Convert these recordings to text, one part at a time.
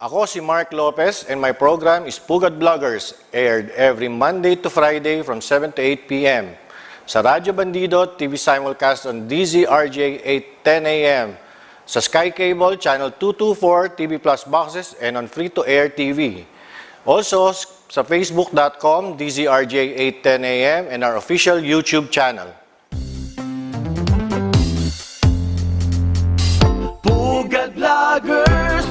Ako si Mark Lopez and my program is Pugad Vloggers, aired every Monday to Friday from 7 to 8 p.m. Sa Radyo Bandido, TV simulcast on DZRJ 8:10 a.m. Sa Sky Cable, Channel 224, TV Plus boxes, and on free-to-air TV. Also, sa facebook.com, DZRJ 8:10 a.m. and our official YouTube channel. Pugad Vloggers,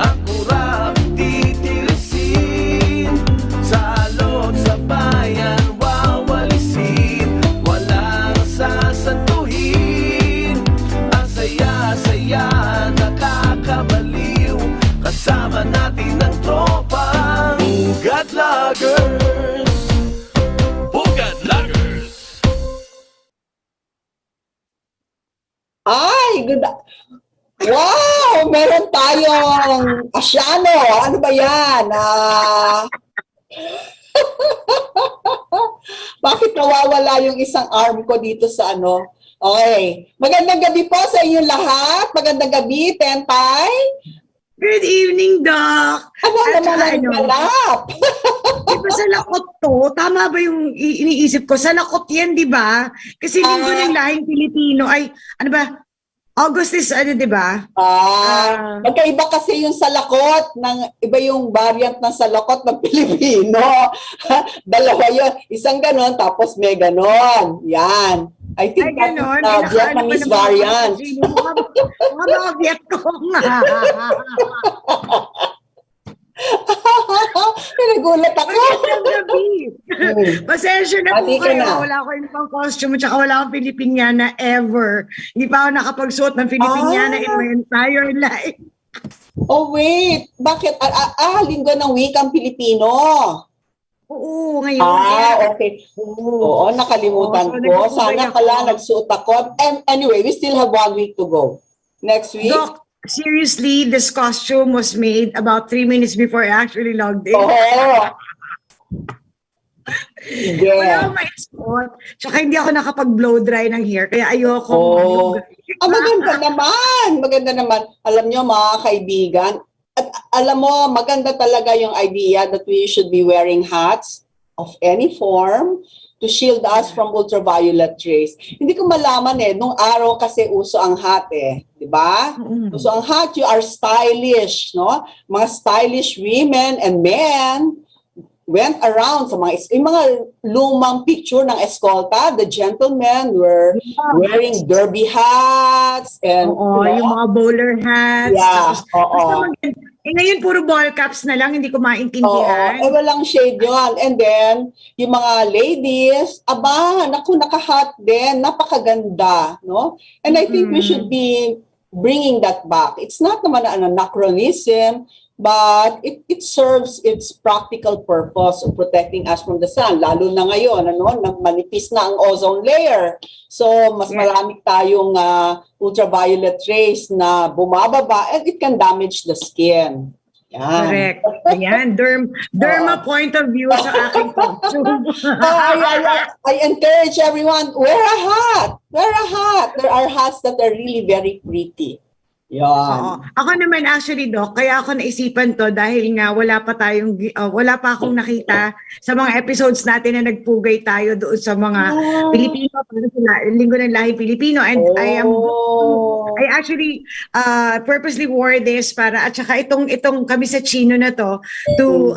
ang kurap titirisin, salot sa bayan wawalisin, walang sasantuhin, ang saya-saya nakakabaliw, kasama natin ang tropang Pugad Vloggers. Pugad Vloggers. Ay, good. Wow! Meron tayong Asyano. Ano ba yan? Bakit nawawala yung isang arm ko dito sa ano? Okay. Magandang gabi po sa inyong lahat. Magandang gabi, Tentay. Good evening, Doc. Ano naman ang galap? Di ba sa lakot to? Tama ba yung iniisip ko? Sa lakot yan, di ba? Kasi linggo ng lahing Pilipino ay, ano ba? August is, ano, di ba? Magkaiba kasi yung salakot, iba yung variant ng salakot ng Pilipino. Dalawa yun. Isang ganon, tapos may ganon. Yan. I think that's the Vietnamese variant. Mga Vietcong. Pinagulat ako. Magandang gabi. Pasensya na po kayo. Wala ko yung pang costume at wala akong Filipiniana ever. Hindi pa ako nakapagsuot ng Filipiniana in my entire life. Oh wait, bakit? Linggo ng wikang Pilipino. Oo, ngayon. Okay. Oo, nakalimutan ko. Sana pala nagsuot ako. And anyway, we still have 1 week to go. Next week. Doc, seriously, this costume was made about 3 minutes before I actually logged in. Yeah. Wala akong ma-export. Tsaka hindi ako nakapag-blow dry ng hair. Kaya ayoko. Maganda naman. Maganda naman. Alam nyo mga kaibigan, at alam mo, maganda talaga yung idea that we should be wearing hats of any form to shield us from ultraviolet rays. Hindi ko malaman nung araw kasi uso ang hat di ba? Uso ang hat, you are stylish, no? Mga stylish women and men went around sa mga lumang picture ng eskolta. The gentlemen were wearing derby hats and yung mga bowler hats. Yeah, ngayon puro ball caps na lang, hindi ko maintindihan. Walang shade yun. And then, yung mga ladies, naka-hat din, napakaganda, no? And I think we should be bringing that back. It's not naman an anachronism, but it serves its practical purpose of protecting us from the sun. Lalo na ngayon, manipis na ang ozone layer. So, mas marami tayong ultraviolet rays na bumababa and it can damage the skin. Yan. Correct. Ayan, derma point of view sa aking costume. I encourage everyone, wear a hat. Wear a hat. There are hats that are really very pretty. Yan. Ako naman actually, Doc, kaya ako naisipan to dahil nga wala pa akong nakita sa mga episodes natin na nagpugay tayo doon sa mga Pilipino, para sa Linggo ng Lahing Pilipino. And I actually purposely wore this para, at saka itong kami sa Chino na to, to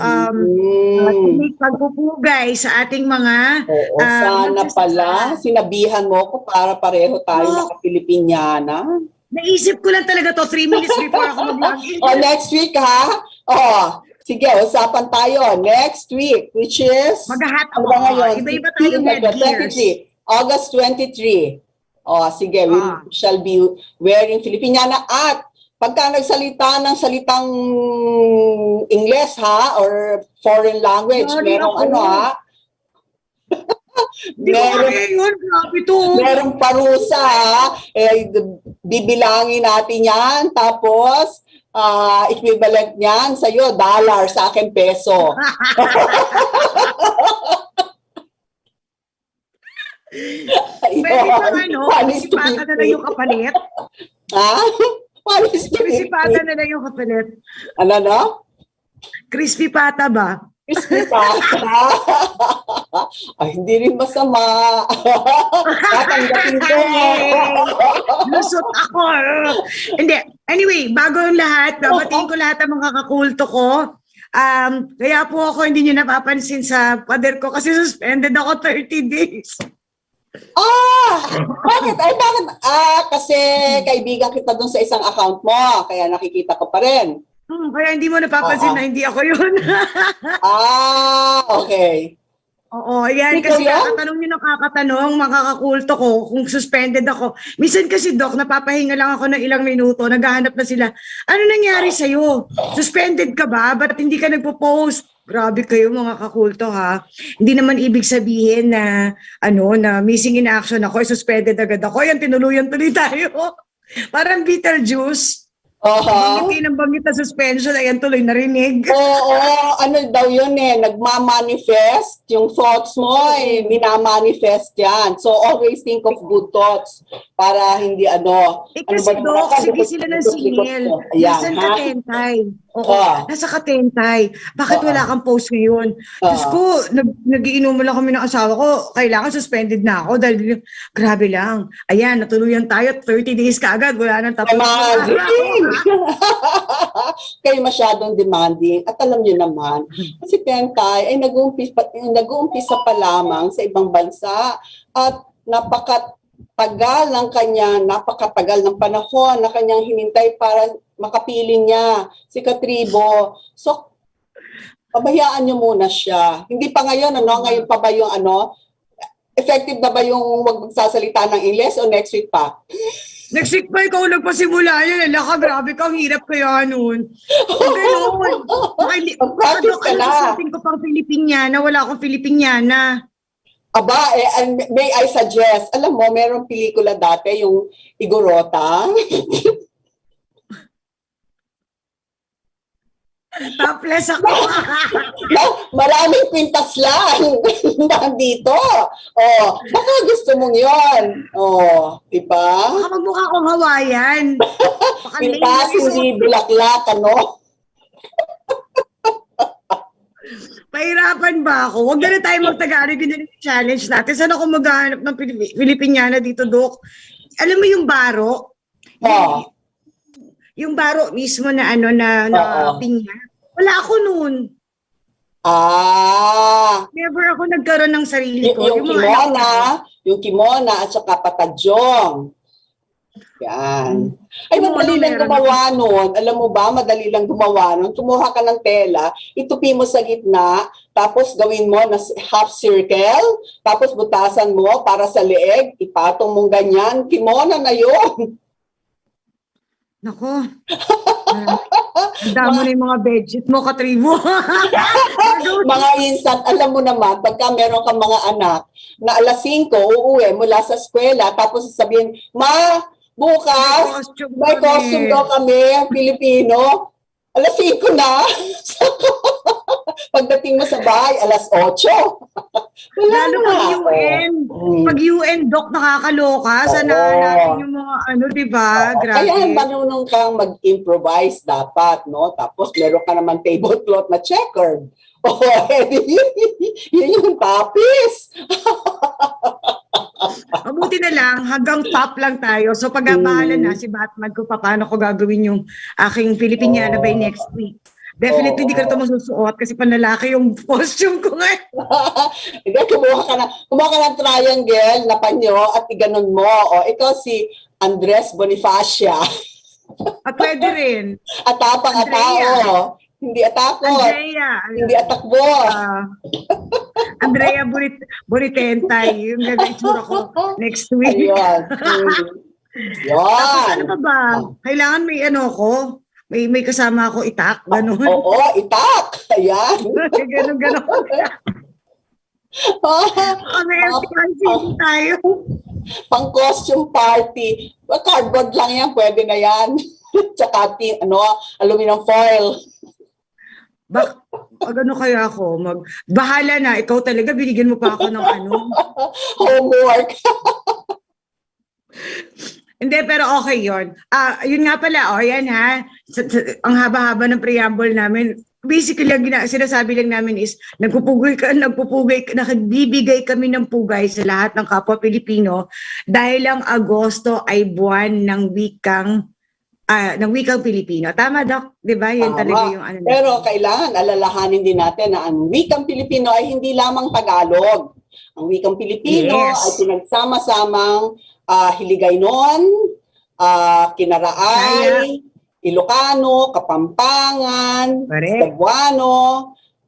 make pagpupugay sa ating mga sana pala, sinabihan mo ko para pareho tayo naka-Pilipiniana. Naisip ko lang talaga to 3 minutes before ako mag-login. Next week ha? Sige, usapan tayo. Next week, which is? Mag-hat ako. Iba-iba tayo headgears. August 23. Sige, we shall be wearing Filipiniana. At pagka nagsalita ng salitang English or foreign language, merong merong parusa bibilangin natin yan, tapos equivalent niyan sa'yo, dollar, sa akin peso. Pwede pa ipata na lang yung kapalit. Paris to Crispy pata 50. na lang yung kapalit. Ano na? Crispy pata ba? Crispy pata. Ay, hindi rin masama. Tatanggapin ko. Lusot ako. Hindi. Anyway, bago ang lahat, babatiin ko lahat ng mga kakulto ko. Kaya po ako hindi nyo napapansin sa pader ko kasi suspended ako 30 days. Bakit? Ay, bakit? Kasi kaibigan kita dun sa isang account mo. Kaya nakikita ko pa rin. Kaya hindi mo napapansin na hindi ako yun. Okay. Oo, yan. Ikaw Kasi yan? kakatanong nyo ng kakatanong, mga kakulto ko, kung suspended ako. Minsan kasi, Doc, napapahinga lang ako ng ilang minuto, naghahanap na sila. Ano nangyari sa'yo? Suspended ka ba? Ba't hindi ka nagpo-post? Grabe kayo, mga kakulto, ha? Hindi naman ibig sabihin na, na missing in action ako, suspended agad ako. Yan, tinuluyan tuloy tayo. Parang Beetlejuice. Banggit ng banggit na suspension, ayan tuloy narinig. Oo, ano daw yun nagmamanifest, yung thoughts mo minamanifest yan. So always think of good thoughts para hindi Kasi Doc, sige sila ng singil. Nasa katentay. Oo, nasa katentay. Bakit wala kang post ngayon? Diyos ko, nagiinuman lang kami ng asawa ko, kailangan suspended na ako dahil grabe lang. Ayan, natuluyan tayo, 30 days ka agad, wala nang tapos. Kayo masyadong demanding. At alam niyo naman, si Tentay ay nag-uumpisa pa lamang sa ibang bansa at napakatagal ng panahon na kanyang hinintay para makapiling niya si Katribo. So, pabayaan niyo muna siya. Hindi pa ngayon, ngayon pa ba yung effective na ba yung wag magsasalita ng Ingles o next week pa? Next week pa ikaw nagpasimula yan. Laka, grabe ka, ang hirap kaya nun. Ganoon. Practice ka na. Sabihin ko pang Filipiniana, wala akong Filipiniana. Aba, may I suggest, alam mo, merong pelikula dati, yung Igorota. Topless ako. Maraming pintas lang nandito. Baka gusto mong yun. Diba? Baka magmukha akong Hawaiian. Pintas, hindi bulaklak, Pahirapan ba ako? Huwag na tayo mag-Tagalog, yun na challenge natin. Saan ako maghahanap ng Filipiniana dito, Doc? Alam mo yung baro? Yung baro mismo na pinya. Wala ako noon. Never ako nagkaroon ng sarili ko. Yung kimona at saka patadyong. Yan. Ay, madali lang gumawa nun. Alam mo ba, madali lang gumawa nun. Kumuha ka ng tela, itupi mo sa gitna, tapos gawin mo na half circle, tapos butasan mo para sa leeg, ipatong mong ganyan. Kimona na yun. Nako. Damo na yung mga budget mo, Katribo. Mga instant, alam mo naman, pagka meron kang mga anak, na alas 5, uuwi mula sa eskwela, tapos sasabihin, Ma, bukas, may costume daw kami, Pilipino. Alas 5 na. Pagdating mo sa bahay, alas 8. Lalo pag UN. Pag UN, Doc, nakakaloka. Sana natin yung mga diba? Grabe. Kaya marunong kang mag-improvise dapat, no? Tapos meron ka naman tablecloth na checkered. Yun yung tapis. Mabuti na lang, hanggang top lang tayo. So pag-abahala na si Batman kung paano ko gagawin yung aking Filipiniana by next week. Definitely hindi ko ito masusuot kasi panlalaki yung costume ko ngayon. Hindi, kumuha ka ng triangle na panyo at iganon mo. Ikaw si Andres Bonifacia. At pwede rin. Atapang-atao. Hindi atakot. Andrea. Hindi atakbo. Andrea Bonitentay. Yung gagawin ko next week. Ayun. Tapos ano pa ba? Kailangan may ko. May kasama ako itak, gano'n. Oo, itak. Ayan. Gano'n. Tayo. Pang costume party. Cardboard lang yan, pwede na yan. Tsaka aluminum foil. Kaya ako? Bahala na, ikaw talaga, binigyan mo pa ako ng homework. Hindi, pero okay yun. Yun nga pala, yan ha. Ang haba-haba ng preamble namin. Basically, sinasabi lang namin is, nagbibigay kami ng pugay sa lahat ng kapwa Pilipino dahil ang Agosto ay buwan ng wikang Pilipino. Tama, Doc? Di ba? Yan Tama. talaga yung ano. Pero kailangan alalahanin din natin na ang wikang Pilipino ay hindi lamang Tagalog. Ang wikang Pilipino Yes. ay pinagsama-samang Hiligaynon, Kinaraay, Ilocano, Kapampangan, Correct. Cebuano,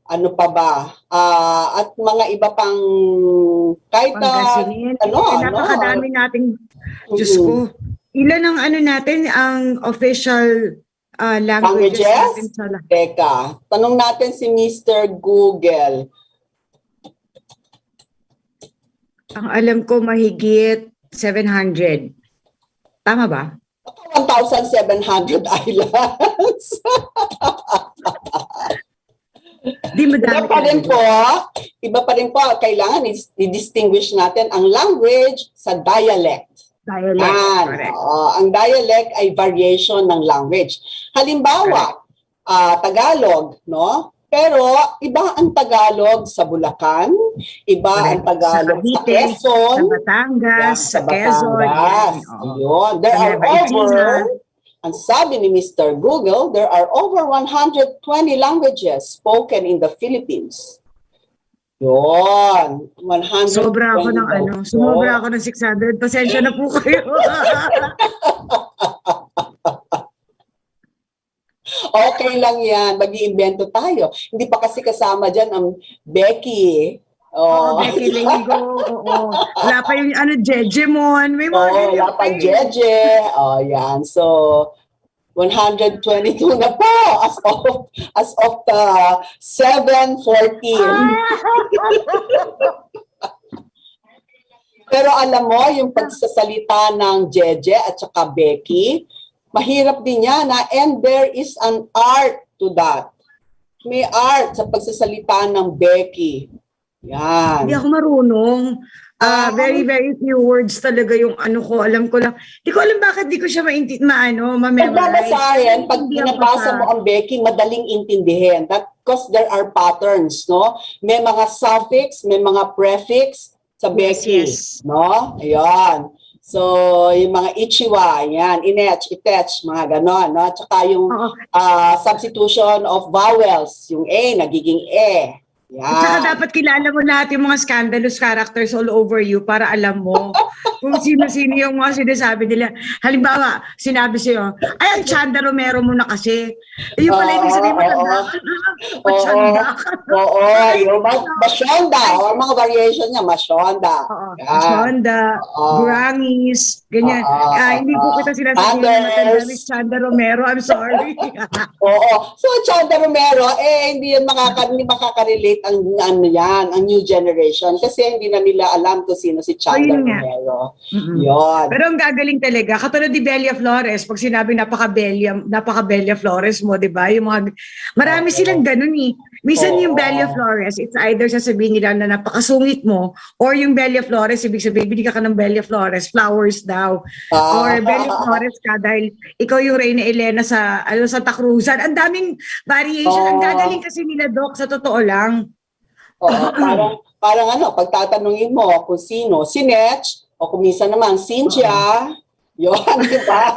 ano pa ba? At mga iba pang kahit Pangasinan. Napakadami nating, Diyos ko. Ilan ang ano natin, ang official languages natin sa lahat? Teka, tanong natin si Mr. Google. Ang alam ko mahigit 700. Tama ba? 1,700 islands. Di madami. Iba pa rin po, kailangan i-distinguish natin ang language sa dialect. Correct. Ang dialect ay variation ng language. Halimbawa, Tagalog, no? Pero iba ang Tagalog sa Bulacan, iba ang Tagalog sa Quezon, sa Batangas, sa Quezon. Ayun. There are ang sabi ni Mr. Google, there are over 120 languages spoken in the Philippines. Yun. 120. Sobra ako ng 600. Pasensya na po kayo. Okay lang yan. Mag-iimbento tayo. Hindi pa kasi kasama dyan ang Becky. Becky Linggo. Wala pa yung Jejemon. May mga wala pa Jeje. Yan. So, 122 na po as of the 7:14. Pero alam mo, yung pagsasalita ng Jeje at saka Becky, mahirap din yan and there is an art to that. May art sa pagsasalita ng Becky. Yan. Hindi ako marunong. Very, very few words talaga yung ano ko. Alam ko lang. Hindi ko alam bakit di ko siya ma-memorize. Pagbabasahin, pag binabasa mo ang Becky, madaling intindihin. That because there are patterns, no? May mga suffix, may mga prefix sa Becky. Yes. No? Ayan. So, yung mga ichiwa, yan, inetch, itech, mga ganon, no? Tsaka yung substitution of vowels, yung A, nagiging E. Yan. At saka dapat kilala mo lahat yung mga scandalous characters all over you para alam mo kung sino-sino yung mga sinasabi nila. Halimbawa, sinabi sa'yo, ay, ang Chanda Romero mo na kasi. Yung pala yung sabihin mo, Chanda ka. Yung Masyonda, o mga variation niya, Masyonda. Masyonda, Gurangis, ganyan. Hindi po kita sinasabi yung matanda ni Chanda Romero. I'm sorry. So, Chanda Romero, hindi yan makaka-relate ang new generation kasi hindi na nila alam kung sino si Chanda Romero. Yun. Pero ang gagaling talaga, katulad ni Belia Flores, pag sinabi napaka-Belia Flores mo, di ba? Yung mga, marami silang ganun eh. Minsan yung Belia Flores, it's either sasabihin nila na napakasungit mo, or yung Belia Flores, ibig sabihin, binigyan ka ng Belia Flores, flowers daw. Or Belia Flores ka dahil ikaw yung Reyna Elena sa Santa Cruzan. Ang daming variation. Ang gagaling kasi nila, Doc, sa totoo lang. Parang pagtatanungin mo kung sino, si Netch, o kung minsan naman, Cynthia, yun, di ba?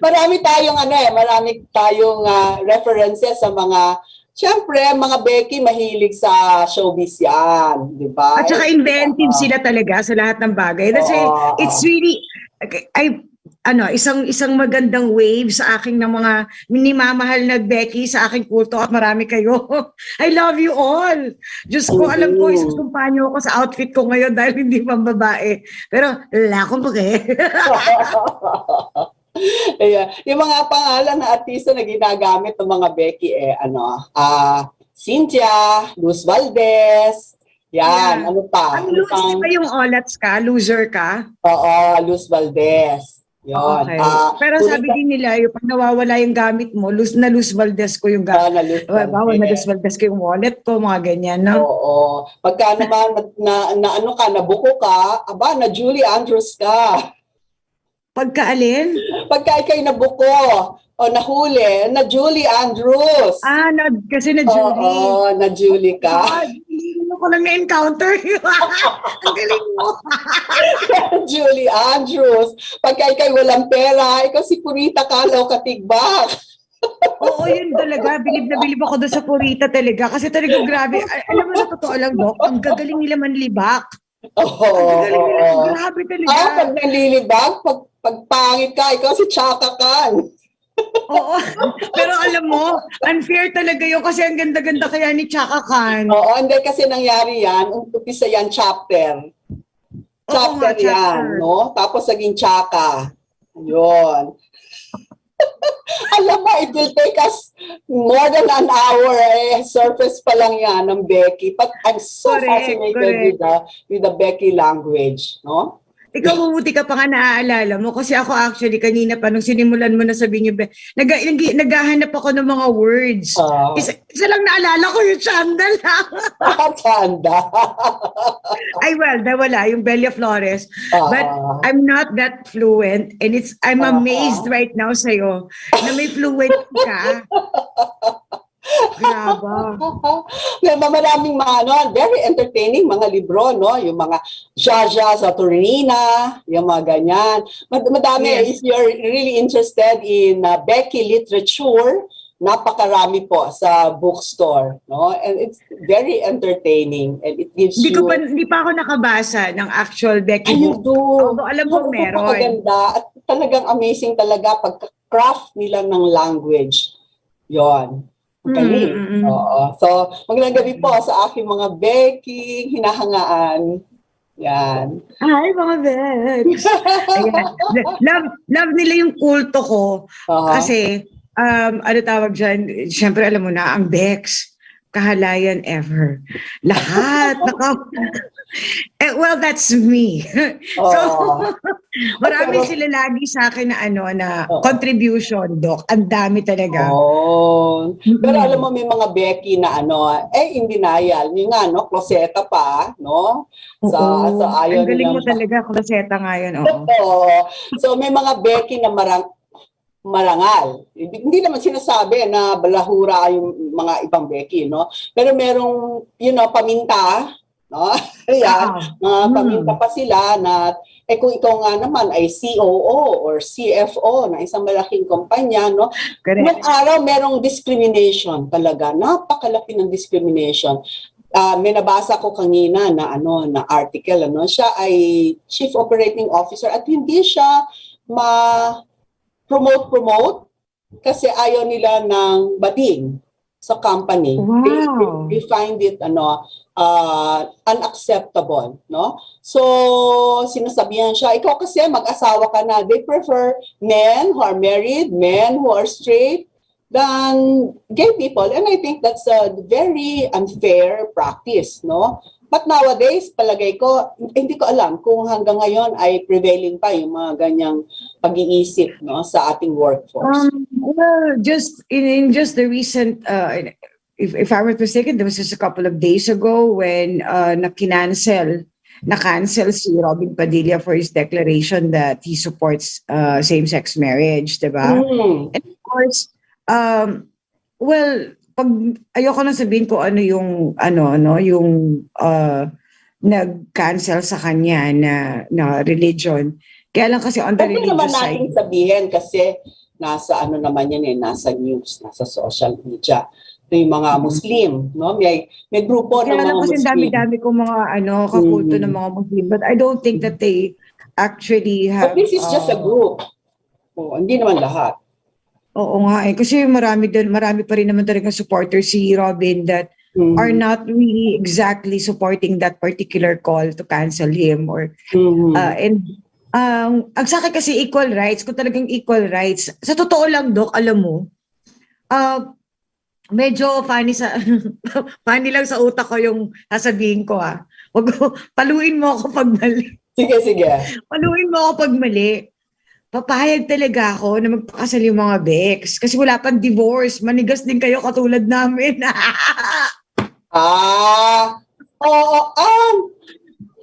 Marami tayong references sa mga, siyempre, mga Becky mahilig sa showbiz yan, di ba? At saka inventive sila talaga sa lahat ng bagay. That's it's really, isang magandang wave sa aking ng mga minimamahal na Becky sa aking kulto at marami kayo. I love you all. Diyos ko, alam ko, isusumpanyo ako sa outfit ko ngayon dahil hindi pang babae. Pero, lakong ko yung mga pangalan na artista na ginagamit ng mga Becky, Cynthia, Luz Valdez, yan, ano pa? Ang Luz, di ba yung Olats ka? Loser ka? Oo, Luz Valdez. Yun. Okay. Pero sabi din nila, yung pag nawawala yung gamit mo, Luz Valdez ko yung gamit. Bawal na Luz Valdez ko yung wallet ko, mga ganyan, no? Oo. Pagka naman nabuko ka, na Julie Andrews ka. Pagkaalin? Pagka ikay nabuko o nahuli, na Julie Andrews. Kasi na Julie. Oo, na Julie ka. Hindi ko lang na-encounter. Ang galing mo. Julie Andrews. Pagka ikay walang pera, ikaw si Purita Kalaw Katigbak. Oo, yun talaga. Bilib na bilib ako doon sa Purita talaga. Kasi talaga grabe. Alam mo, sa totoo lang, Doc, ang gagaling nila manlibak. Oo. Ang gagaling nila. Grabe talaga. Pag nalilibag, pag pangit ka, ikaw si Chaka Khan. Oo. Pero alam mo, unfair talaga yun kasi ang ganda-ganda kaya ni Chaka Khan. Oo, hindi kasi nangyari yan. Umpisa yan chapter. Chapter yan, no? Tapos naging Chaka. Yun. Alam mo, it will take us more than an hour. Surface pa lang yan ng Becky. But I'm so fascinated with the Becky language, no? Ikaw mabuti ka pa nga naaalala mo kasi ako actually kanina pa nung sinimulan mo na sabihin niyo, naghahanap ako ng mga words. Isa lang naalala ko yung Chandal lang. Chanda. Ay well, wala yung Belia Flores. But I'm not that fluent and I'm amazed right now sa'yo na may fluent ka. Grabe. Maraming mga very entertaining mga libro, no? Yung mga Jaja sa Turina, yung mga ganyan. Madami, if you're really interested in Becky literature, napakarami po sa bookstore, no? And it's very entertaining and it gives Hindi pa ako nakabasa ng actual Becky book. Although alam ko meron. Maganda at talagang amazing talaga pagka-craft nila ng language. Yon. Galing. Oo. So, magandang gabi po sa aking mga Becky, hinahangaan. Yan. Hi, mga Bex. Love nila yung kulto ko. Kasi, ano tawag dyan, syempre alam mo na, ang Bex, kahalayan ever. Lahat. Well, that's me. So, marami sila lagi sa akin na contribution, Doc. Ang dami talaga. Pero alam mo, may mga Becky na in denial. Yung kloseta pa, no? So ayaw ang galing mo talaga, kloseta nga yun. So, may mga Becky na marangal. Hindi naman sinasabi na balahura yung mga ibang Becky, no? Pero merong, paminta, no? Ayan, mga paminta pa sila na, kung ikaw nga naman ay COO or CFO na isang malaking kumpanya, no? Nung araw, merong discrimination talaga. Napakalaki ng discrimination. May nabasa ko kanina na article, siya ay Chief Operating Officer at hindi siya promote kasi ayaw nila ng bading sa company. Wow. They find it unacceptable, no? So sinasabihan siya, ikaw kasi mag-asawa ka na. They prefer men who are married, men who are straight than gay people, and I think that's a very unfair practice, no? But nowadays, palagay ko, hindi ko alam kung hanggang ngayon ay prevailing pa yung mga ganyang pag-iisip, no, sa ating workforce. Well, just in just the recent, if I were mistaken, there was just a couple of days ago when na-cancel si Robin Padilla for his declaration that he supports same-sex marriage, diba? And of course, well, ayoko na sabihin ko yung nag-cancel sa kanya na religion. Kaya lang kasi on the religious side. Naman natin sabihin kasi nasa naman yan nasa news, nasa social media. Ito yung mga Muslim, no? May grupo ng mga Muslim. Kasi dami-dami kong mga kakulto ng mga Muslim, but I don't think that they actually have. But this is just a group. Hindi naman lahat. Oo nga kasi marami pa rin naman talagang supporters si Robin that are not really exactly supporting that particular call to cancel him or and ang sa akin kasi equal rights, kung talagang equal rights, sa totoo lang, Doc, alam mo, medyo funny lang sa utak ko yung sasabihin ko paluin mo ako pag mali. Sige. Paluin mo ako pag mali. Papayag talaga ako na magpakasal yung mga Bex. Kasi wala pang divorce. Manigas din kayo katulad namin. Oo.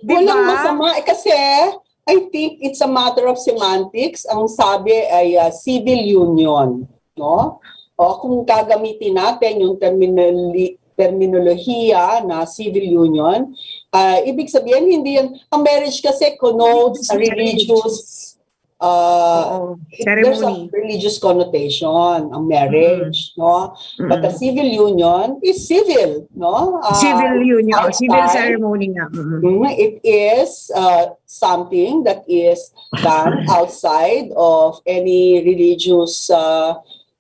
Walang masama. Kasi I think it's a matter of semantics. Ang sabi ay civil union, no? O kung gagamitin natin yung terminolohiya na civil union, ibig sabihin hindi yan, ang marriage kasi connotes a religious there's a ceremony. religious connotation ang marriage, no? But the civil union is civil, no? Civil union, civil outside, ceremony nga. it is something that is done outside of any religious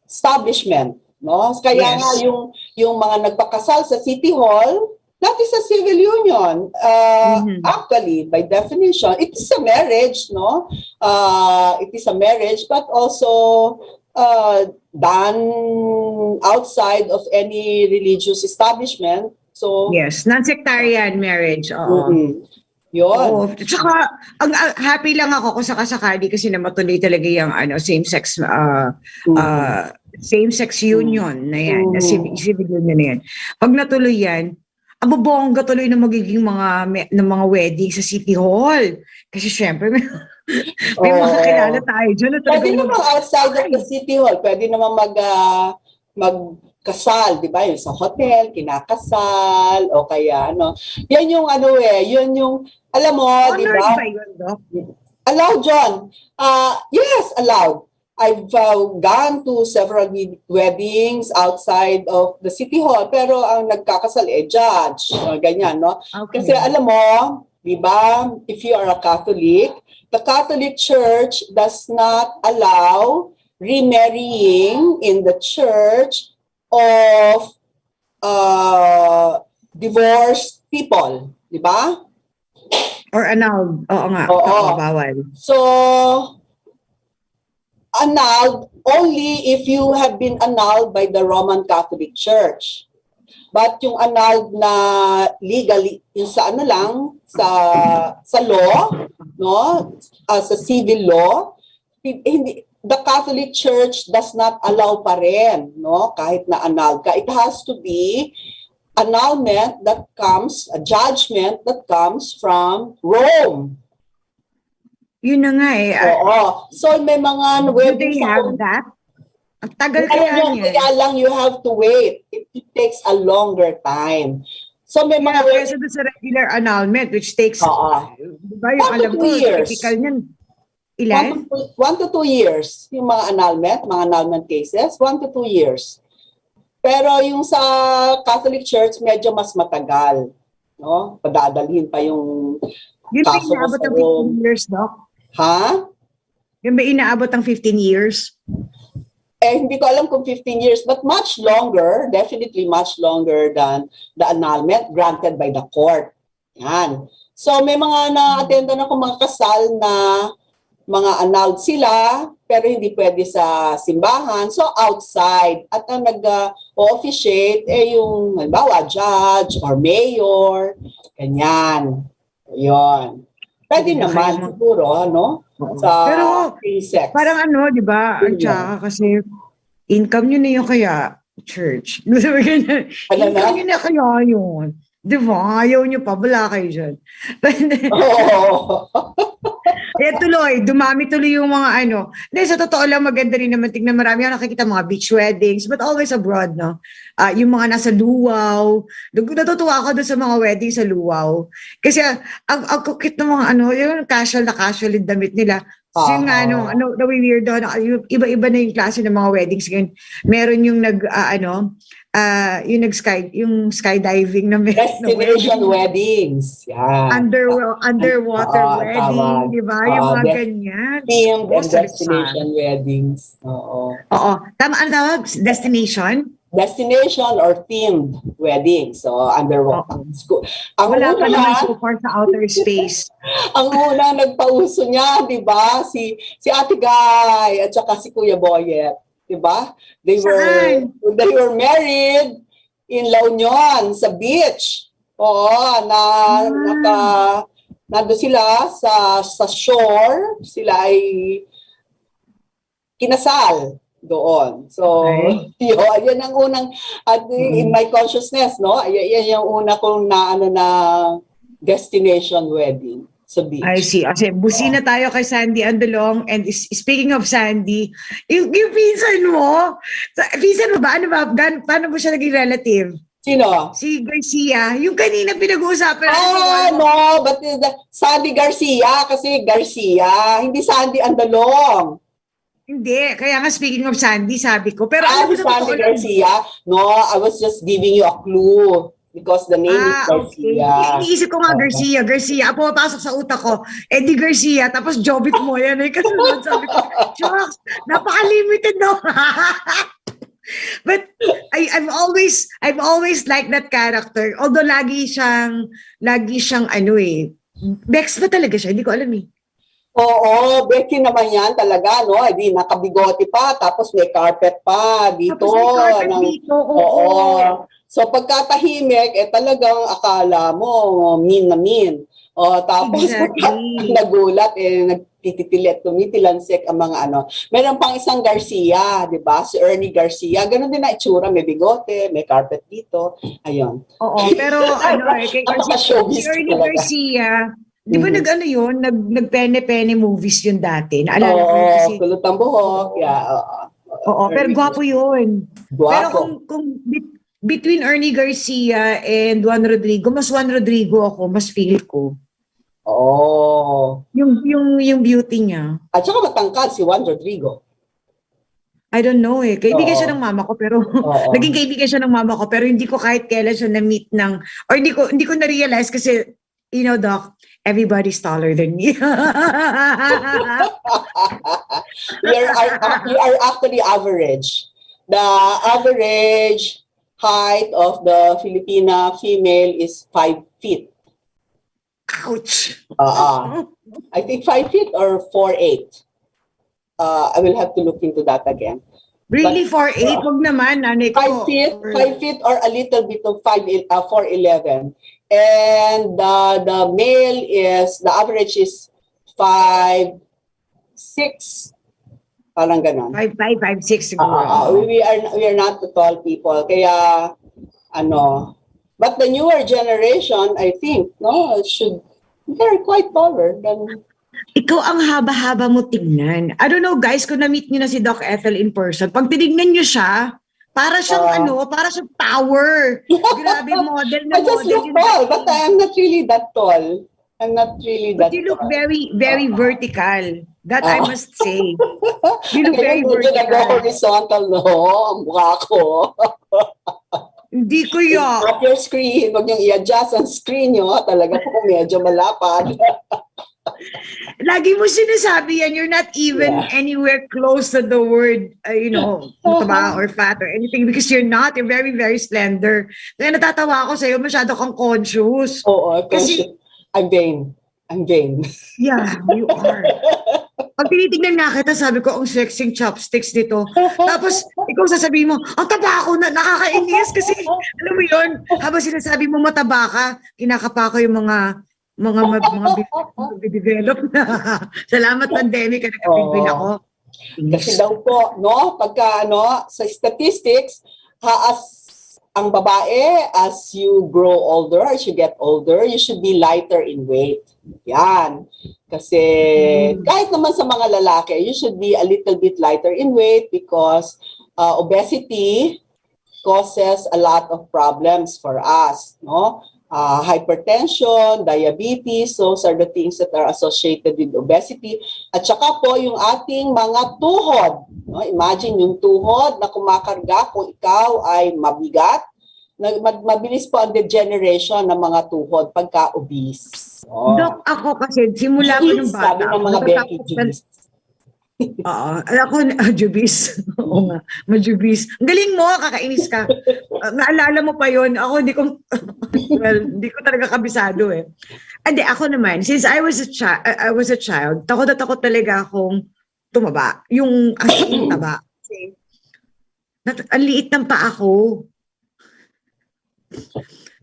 establishment, no? Kaya Yes. nga yung mga nagpakasal sa City Hall, that is a civil union. Actually, by definition, it is a marriage, no? It is a marriage, but also done outside of any religious establishment. So, Yes, non-sectarian marriage. Oo. yun. Oo. Tsaka, happy lang ako kung sakasakali kasi na matuloy talaga yung same-sex same-sex union na yan, na civil union na yan. Pag natuloy yan, abobongga tuloy na magiging mga wedding sa City Hall. Kasi syempre, may mga kilala tayo dyan. Na Pwede naman outside of the City Hall. Pwede naman magkasal, di ba? Yung sa hotel, kinakasal, o kaya ano. Yan yung yun yung, alam mo, di ba? Honored ba yun, Doc? Allowed, John. Yes, allowed. I've gone to several weddings outside of the City Hall, pero ang nagkakasal judge, ganyan, no? Okay. Kasi alam mo, di ba, if you are a Catholic, the Catholic Church does not allow remarrying in the church of divorced people, di ba? Or annulled. Oo nga. Oo. Bawal. So, annulled only if you have been annulled by the Roman Catholic Church. But yung annulled na legally, yung sa sa law, no, sa civil law, hindi, the Catholic Church does not allow pa rin, no, kahit na annulled ka. It has to be annulment that comes, a judgment that comes from Rome. Yun na nga eh. Oo. So may mga Do weddings they have that? Ang tagal kaya niya. Kaya lang you have to wait. It takes a longer time. So may mga Kaya kesa doon sa regular annulment which takes, di ba yung 1 to alam 2 ko, years. typical niyan. Ilan? 1 to 2 years yung mga annulment cases, 1 to 2 years. Pero yung sa Catholic Church medyo mas matagal, no? Padadalhin pa yung Yun ba kaso mo inaabot sa ng Rome. 15 years, Doc? Ha? Yun ba inaabot ng 15 years? Hindi ko alam kung 15 years, but much longer, definitely much longer than the annulment granted by the court. Yan. So may mga na-attendan ako mga kasal na mga annulled sila, pero hindi pwede sa simbahan. So outside. At ang nag-officiate, yung, halimbawa, judge or mayor. Ganyan. Yun. Pwede naman siguro, ano? Sa Pero same-sex. parang di ba? Ang tsaka kasi income nyo na yun kaya church. Income nyo na kaya yun. Di ba? Ayaw nyo pa. Wala kayo dyan. Oo. Tuloy, dumami tuloy yung mga Hindi, sa totoo lang, maganda rin naman tignan. Marami ako nakikita mga beach weddings, but always abroad, no? Yung mga nasa luwaw. Natutuwa ako doon sa mga wedding sa luwaw. Kasi, ang kukit ng mga yung casual yung damit nila. So yung weirdo, iba-iba na yung klase ng mga weddings ngayon. Meron yung yung skydiving na Destination weddings. Yan. Underwater wedding, di ba? Yung mga ganyan. Themed and destination weddings. Oo. Oo. Tama, ang tawag? Destination? Destination or themed wedding. So, underwater. Wala pa naman so far sa outer space. Ang unang nagpauso niya, di ba? Si Ate Guy at saka si Kuya Boyet. Di ba? They were married in La Union, sa beach. Oo, nando sila sa shore. Sila ay kinasal doon. So, yun ang unang, in my consciousness, no? Yan yung una kong na destination wedding. sa beach. I see. Kasi busina tayo kay Sandy Andalong, and speaking of Sandy, yung pinsan mo ba? Ano ba? Paano mo siya naging relative? Sino? Si Garcia, yung kanina pinag-uusapan. No, but Sandy Garcia, kasi Garcia, hindi Sandy Andalong. Hindi, kaya nga speaking of Sandy, sabi ko. Pero alam mo sa Sandy totoo lang. Garcia? No, I was just giving you a clue because the name is Okay. Garcia. Iniisip ko nga Garcia. Pumapasok sa utak ko, Eddie Garcia, tapos Jobit mo yan. Ay, kasunod, sabi ko, shucks, napaka-limited no. But I've always liked that character. Although lagi siyang Bex ba talaga siya? Hindi ko alam eh. Oo, Becky naman yan talaga, no? Di nakabigote pa, tapos may carpet pa dito. Tapos may carpet dito, Oo. So pagkatahimik, talagang akala mo, mean na mean. Tapos Exactly. nagulat, nagtititilit, tumitilansik ang mga ano. Meron pang isang Garcia, di ba? Si Ernie Garcia. Ganon din na itsura, may bigote, may carpet dito. Ayun. Oo, pero si Ernie Garcia, di ba nag-pene-pene movies yun dati? Naalala ko yun kasi. Kulot ang buhok. Yeah, Oo, pero gwapo yun. Gwapo. Pero kung between Ernie Garcia and Juan Rodrigo, mas Juan Rodrigo ako, mas feel ko. Oo. Yung beauty niya. At saka matangkad si Juan Rodrigo. I don't know eh. Kaibigan siya ng mama ko, pero naging kaibigan siya ng mama ko, pero hindi ko kahit kailan siya na-meet or hindi ko na-realize kasi, you know, Doc, everybody's taller than me. You are actually average. The average height of the Filipina female is 5 feet. Ouch! I think 5 feet or 4'8". I will have to look into that again. Really, 4'8"? Wag naman, nanay ko. 5 feet or a little bit of 4'11". And the male the average is 5'6". Parang ganon. 5'5", 5'6" siguro. We are not the tall people. Kaya, but the newer generation, I think, they're quite taller than... Ikaw ang haba-haba mo tingnan. I don't know, guys, kung na-meet niyo na si Doc Ethel in person, pag tinignan niyo siya, para siyang para siyang tower. Grabe, model na I just model. look tall, but I am not really that tall. I'm not really that But you look tall. very, very vertical. That I must say. You look very Medyo vertical. horizontal, no? Ang mukha ko. Hindi ko yun. Not your screen. Huwag niyong i-adjust ang screen niyo. Talaga po medyo malapad. Lagi mo sinasabi yan, you're not even anywhere close to the word, mataba or fat or anything because you're very, very slender. Kaya natatawa ako sa'yo, masyado kang conscious. Oo, Kasi, I'm vain. yeah, you are. Pag tinitignan nga kita, sabi ko, ang sexing chopsticks dito. Tapos, ikaw sasabihin mo, ang taba ako na, nakakainis kasi, alam mo yun, habang sinasabi mo mataba ka, kinakapa ko yung mga develop na. Salamat pandemic, nagkapilpil ako. Kasi daw po, pagka, sa statistics, ang babae, as you grow older, as you get older, you should be lighter in weight. Yan. Kasi kahit naman sa mga lalaki, you should be a little bit lighter in weight because obesity causes a lot of problems for us, hypertension, diabetes, those are the things that are associated with obesity. At saka po yung ating mga tuhod. Imagine yung tuhod na kumakarga kung ikaw ay mabigat. Mabilis po ang degeneration ng mga tuhod pagka obese. Dok, ako kasi, simula ko ng bata. Sabi ng mga Becky Jubis. Oo. Ako, Jubis. Oo nga, majubis. Ang galing mo, kakainis ka. Naalala mo pa yon. Ako, hindi ko talaga kabisado eh. Hindi, ako naman, since I was a child, takot na takot talaga akong tumaba. Yung taba. Kasi, ang liit ng paa ko.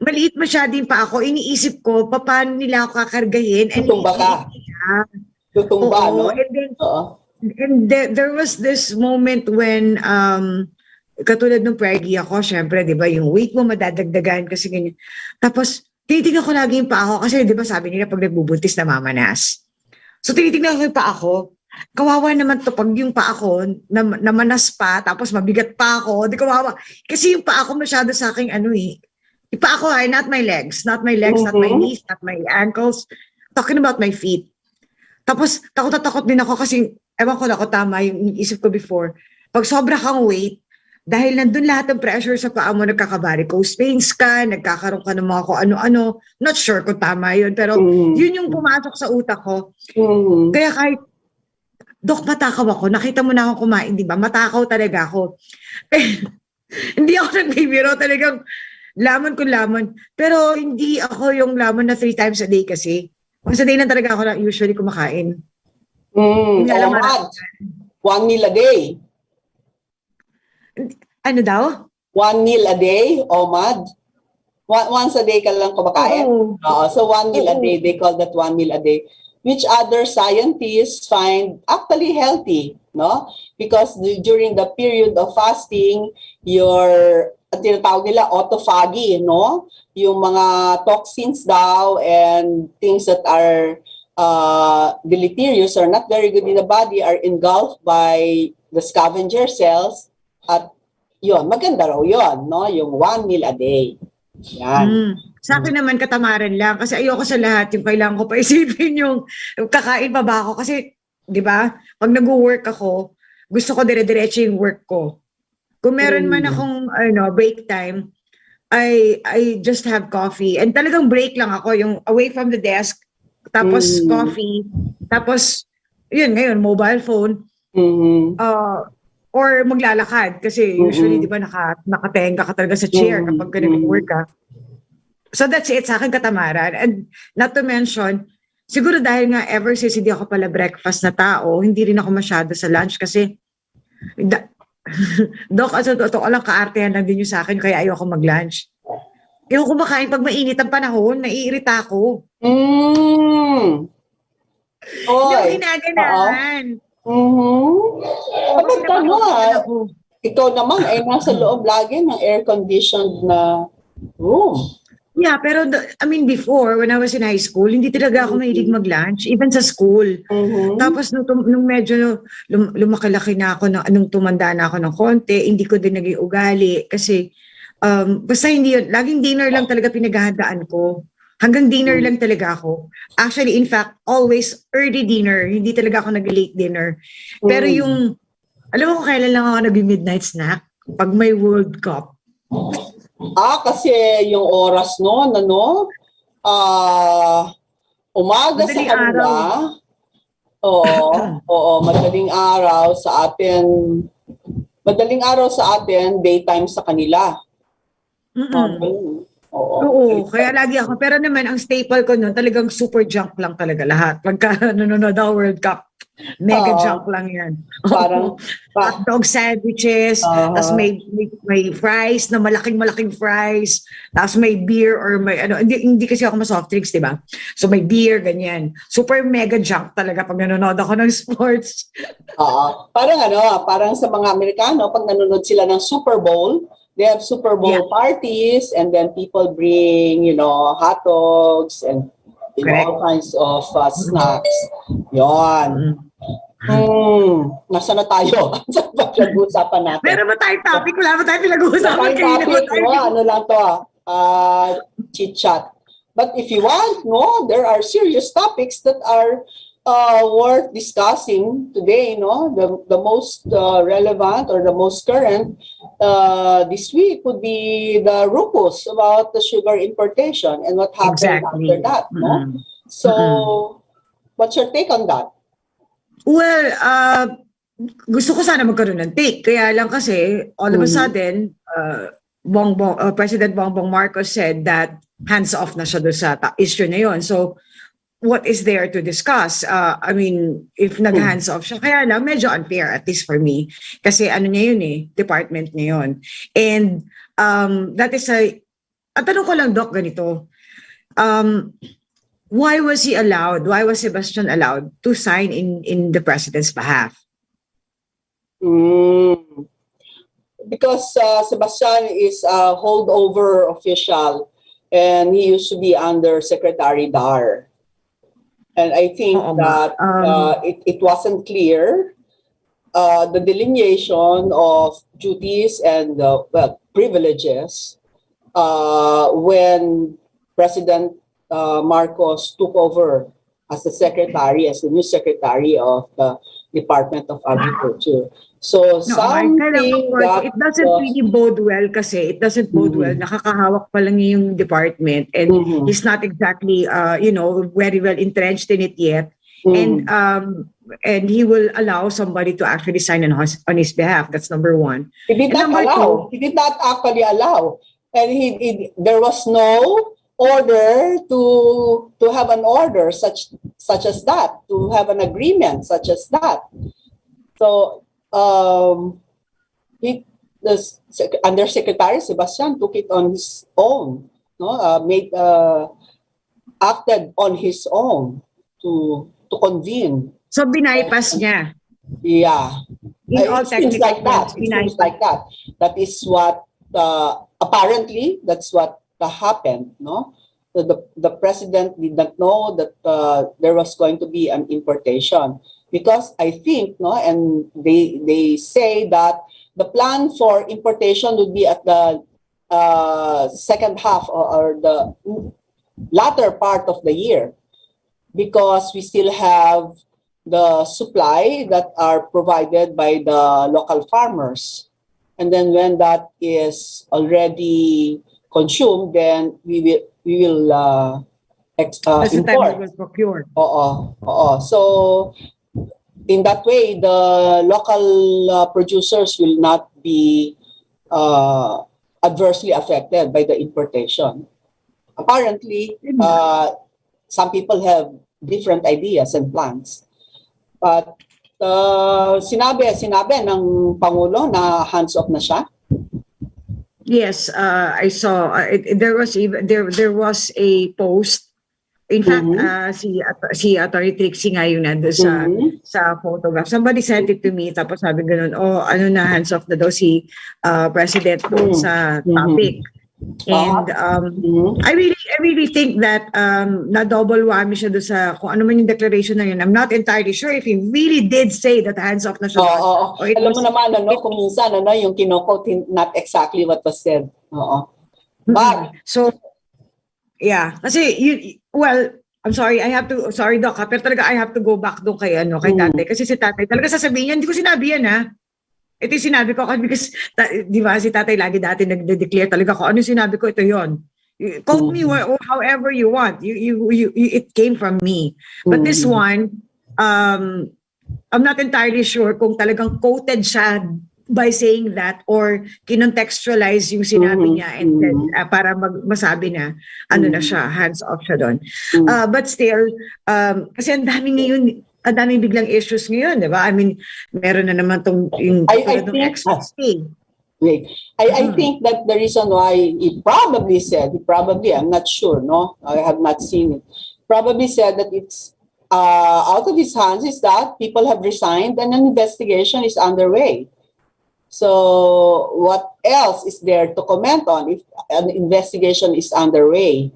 Maliit masyadong pa ako. Iniisip ko, paano nila ako kakargahin? Tutumba ka. Tutumba, no? And there was this moment when, katulad ng pregi ako, syempre, di ba, yung weight mo madadagdagan kasi ganyan. Tapos, tinitingnan ko lagi yung paa ko kasi 'di ba sabi nila pag nagbubuntis namamanas. So tinitingnan ko yung paa ko. Kawawa naman to pag yung paa ko namanas pa tapos mabigat pa ako. Di kawawa. Kasi yung paa ko masyado sa akin yung paa ko ay not my legs, not my legs, not my knees, not my ankles. Talking about my feet. Tapos takot na takot din ako kasi ewan ko na ako tama yung isip ko before. Pag sobra kang weight, dahil nandun lahat ng pressure sa paa mo, nagkaka-varicose veins ka, nagkakaroon ka ng mga kung ano-ano. Not sure kung tama yun, pero yun yung pumasok sa utak ko. Kaya kahit, Dok, matakaw ako. Nakita mo na ako kumain, di ba? Matakaw talaga ako. Hindi ako nagbibiro, talagang laman ko laman. Pero hindi ako yung laman na 3 times a day kasi. Once a day lang talaga ako na usually kumakain. Hindi alam Mad. 1 meal a day. Ano daw? 1 meal a day, OMAD. Once a day ka lang kumakain? Oo. So 1 meal a day, they call that 1 meal a day. Which other scientists find actually healthy, no? Because during the period of fasting, your tinatawag nila autophagy, no? Yung mga toxins daw and things that are deleterious or not very good in the body are engulfed by the scavenger cells at yun, maganda raw yun, no? Yung 1 meal a day. Yan. Sa akin naman katamaran lang kasi ayoko sa lahat yung kailangan ko pa isipin yung kakain pa ba ako kasi 'di ba pag nag-work ako gusto ko dire-diretso yung work ko. Kung meron man akong break time I just have coffee and talagang break lang ako yung away from the desk tapos coffee tapos yun ngayon mobile phone or maglalakad kasi usually 'di ba nakatenga ka talaga sa chair kapag nag-work ka. So that's it sa akin katamaran. And not to mention, siguro dahil nga ever since hindi ako pala breakfast na tao, hindi rin ako masyado sa lunch kasi Dok, totoo lang kaartehan lang din yung sa akin kaya ayoko mag-lunch. Yung kumakain pag mainit ang panahon, naiirita ako. Yung ginaganan. Kapag ikaw naman ay nasa loob lagi ng air-conditioned na room. Yeah, pero I mean before, when I was in high school, hindi talaga ako mahilig mag-lunch, even sa school. Tapos nung medyo lumaki-laki na ako, nung tumanda na ako ng konti, hindi ko din naging ugali. Kasi basta hindi yun, laging dinner lang talaga pinaghahandaan ko. Hanggang dinner lang talaga ako. Actually, in fact, always early dinner. Hindi talaga ako nag-late dinner. Pero yung, alam mo kung kailan lang ako nag-midnight snack? Pag may World Cup. Kasi yung oras noon, umaga madaling sa kanila. Oo, madaling araw sa atin. Madaling araw sa atin, daytime sa kanila. Oo, kaya lagi ako. Pero naman, ang staple ko noon, talagang super junk lang talaga lahat. Pagka nanonood ako World Cup, mega junk lang yan. Parang hotdog sandwiches, tapos may fries na malaking fries, tapos may beer or may hindi kasi ako ma-soft drinks, di ba? So may beer, ganyan. Super mega junk talaga pag nanonood ako ng sports. Parang sa mga Amerikano, pag nanonood sila ng Super Bowl, they have Super Bowl parties and then people bring, hot dogs and all kinds of snacks. Yon. Nasa na tayo? Saan ba pinag-uusapan natin? Meron ba tayong topic? Wala ba tayong pinag-uusapan? Ano lang to? Chit-chat. But if you want, there are serious topics that are worth discussing today, the most relevant or the most current this week would be the RUPOS about the sugar importation and what happened after that, So, what's your take on that? Well, gusto ko sana magkaroon ng take. Kaya lang kasi, all of a sudden, President Bongbong Marcos said that hands off na siya doon sa issue na yun. So, what is there to discuss? I mean, if nag-hands off siya, kaya lang medyo unfair, at least for me. Kasi niya yun department niya yun. And that is tanong ko lang, Doc, ganito. Why was Sebastian allowed to sign in the president's behalf? Because Sebastian is a holdover official and he used to be under Secretary Dar. And I think Oo that nga. it wasn't clear the delineation of duties and privileges when President Marcos took over as the new secretary of the Department of Agriculture. So No, Maricar, of something course, that it doesn't really bode well kasi it doesn't bode well. Nakakahawak pa lang yung department and he's not exactly, very well entrenched in it yet. And he will allow somebody to actually sign on his behalf. That's number one. He did And not number allow. He did not actually allow. And there was no order to have an order such as that, to have an agreement such as that. So Undersecretary Sebastian took it on his own, acted on his own to convene. So bypass niya. Yeah. In all It seems like that. terms, It seems like that. That is what apparently that's what happened. No, the president did not know that there was going to be an importation, because I think and they say that the plan for importation would be at the second half or the latter part of the year, because we still have the supply that are provided by the local farmers. And then when that is already consumed, then we will that's the time we import. will procure. So in that way, the local producers will not be adversely affected by the importation. Apparently, some people have different ideas and plans. But sinabi ng Pangulo na hands-off na siya. Yes, I saw. There was a post. In fact, si Atty. Trixie nga yung nandun sa photograph. Somebody sent it to me, tapos sabi ganun, hands off na daw si President doon sa topic. And I really think that na double whammy siya doon sa kung ano man yung declaration na yun. I'm not entirely sure if he really did say that hands off na siya. Alam mo naman kung minsan yung kino-quote not exactly what was said. But so yeah, kasi I'm sorry, sorry Doc, pero talaga I have to go back doon kay tatay, kasi si tatay talaga sasabihin niya, hindi ko sinabi yan ito yung sinabi ko, because di ba si tatay lagi dati nagde-declare talaga ko ano sinabi ko, ito yon. Quote me however you want, it came from me. But this one, I'm not entirely sure kung talagang quoted siya by saying that or kinontextualize yung sinabi niya and then para masabi na na siya, hands off siya doon. But still, kasi ang daming biglang issues ngayon, di ba? I mean, meron na naman yung experts. Wait, I think that the reason why he probably, I'm not sure, I have not seen it, probably said that it's out of his hands is that people have resigned and an investigation is underway. So what else is there to comment on if an investigation is underway?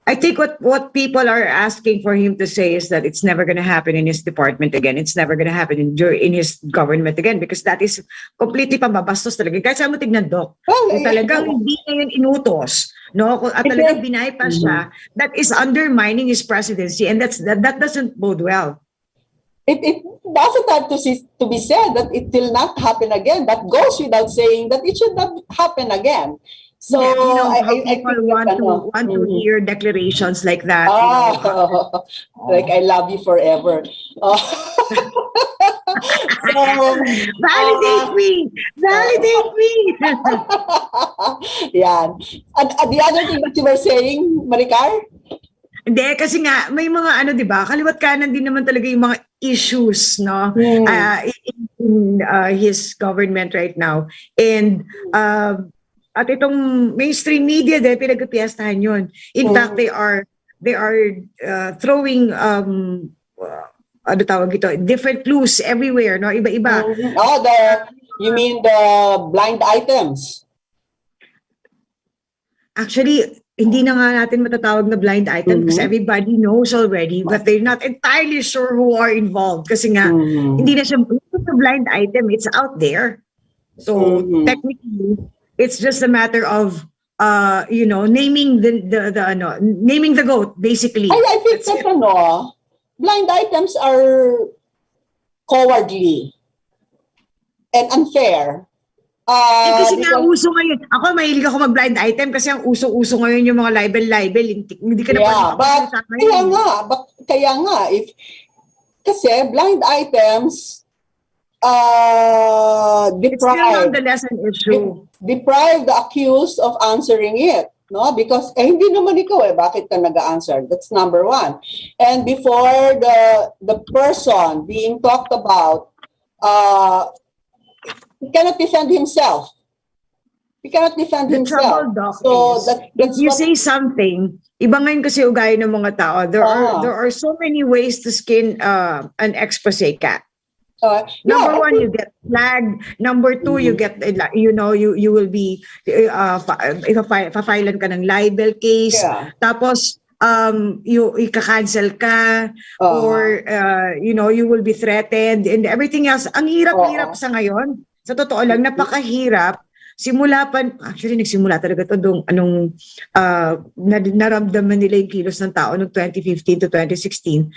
I think what people are asking for him to say is that it's never going to happen in his department again. It's never going to happen in his government again, because that is completely pambabastos talaga. Kahit saan mo tignan, Doc, kung talagang hindi na yun inutos, kung talagang binaypas siya, that is undermining his presidency, and that doesn't bode well. It doesn't have to be said that it will not happen again. That goes without saying that it should not happen again. So people want to hear declarations like that. Like I love you forever. Validate me. Yeah. And the other thing that you were saying, Maricar? Hindi, kasi nga, may mga di ba, kaliwat kanan din naman talaga yung mga issues, in his government right now. And, at itong mainstream media din, pinagpiestahan yun. In fact, they are throwing, different clues everywhere, iba-iba. You mean the blind items? Actually, hindi na nga natin matatawag na blind item kasi everybody knows already, but they're not entirely sure who are involved kasi nga hindi na siya a blind item, it's out there. So technically, it's just a matter of naming naming the goat basically. I think that blind items are cowardly and unfair. Kasi nga uso ngayon. Ako, mahilig ako mag-blind item kasi ang uso-uso ngayon yung mga libel. Hindi ka na kaya nga, kasi blind items it's still nonetheless an issue. Deprive the accused of answering it. No? Because hindi naman ikaw bakit ka nag-answer? That's number one. And before the person being talked about, he cannot defend himself. He cannot defend himself. Trouble, Doc, so if you say something, iba ngayon kasi ugali ng mga tao. There are so many ways to skin an expose cat. Number one, you get flagged. Number two, you get, you will be, ipa-filean ka ng libel case. Tapos, ika-cancel ka, or, you will be threatened and everything else. Ang hirap-hirap sa ngayon. Sa totoo lang, napakahirap. Actually, nagsimula talaga ito naramdaman nila yung kilos ng tao noong 2015 to 2016.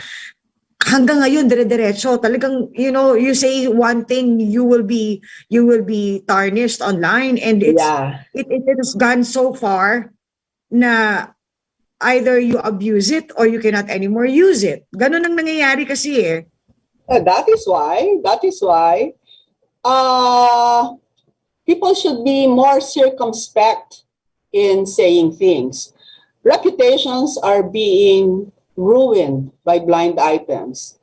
Hanggang ngayon, dire-diretso. Talagang, you say one thing, you will be tarnished online. And it has gone so far na either you abuse it or you cannot anymore use it. Ganun ang nangyayari kasi eh. That is why people should be more circumspect in saying things. Reputations are being ruined by blind items.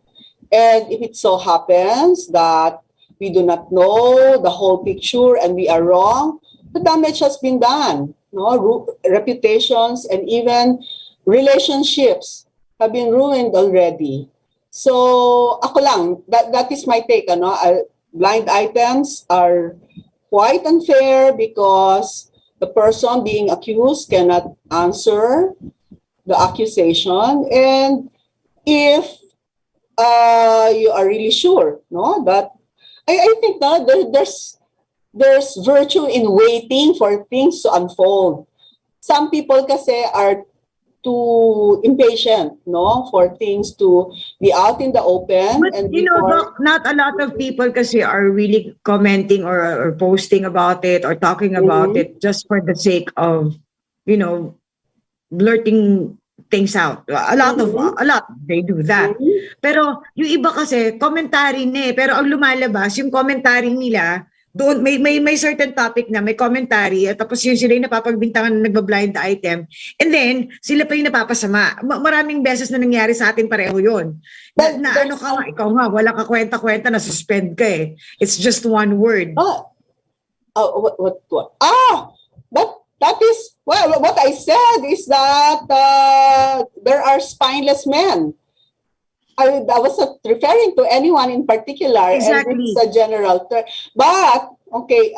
And if it so happens that we do not know the whole picture and we are wrong, the damage has been done. Reputations and even relationships have been ruined already. So, ako lang, that is my take. Blind items are quite unfair because the person being accused cannot answer the accusation. And if you are really sure, that I think there's virtue in waiting for things to unfold. Some people kasi are too impatient, for things to be out in the open. But and not a lot of people kasi are really commenting or posting about it or talking about it just for the sake of, blurting things out. A lot they do that. Pero yung iba kasi commentary pero ang lumalabas yung commentary nila doon may certain topic na may commentary at tapos yun sila yung napapagbintangan na nagba-blind item and then sila pa yung napapasama. Maraming beses na nangyari sa atin pareho yun. Ikaw nga, wala ka kwenta-kwenta na suspend ka eh. It's just one word. That is, what I said is that there are spineless men. I was not referring to anyone in particular. Exactly. And it's a general term. But okay,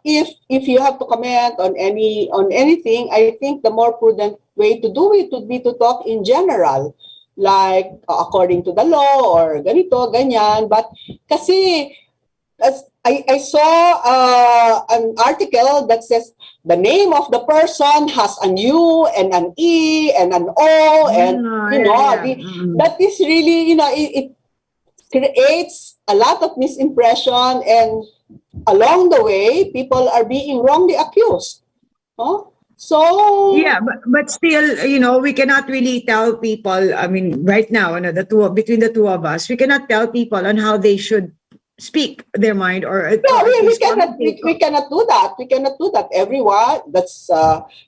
if you have to comment on anything, I think the more prudent way to do it would be to talk in general, like according to the law or ganito, ganyan. But kasi as I saw an article that says the name of the person has an U and an E and an O and that is really it creates a lot of misimpression, and along the way people are being wrongly accused. So yeah, but still, we cannot really tell people. I mean, right now, between the two of us, we cannot tell people on how they should speak their mind or we cannot do that. We cannot do that. Everyone, that's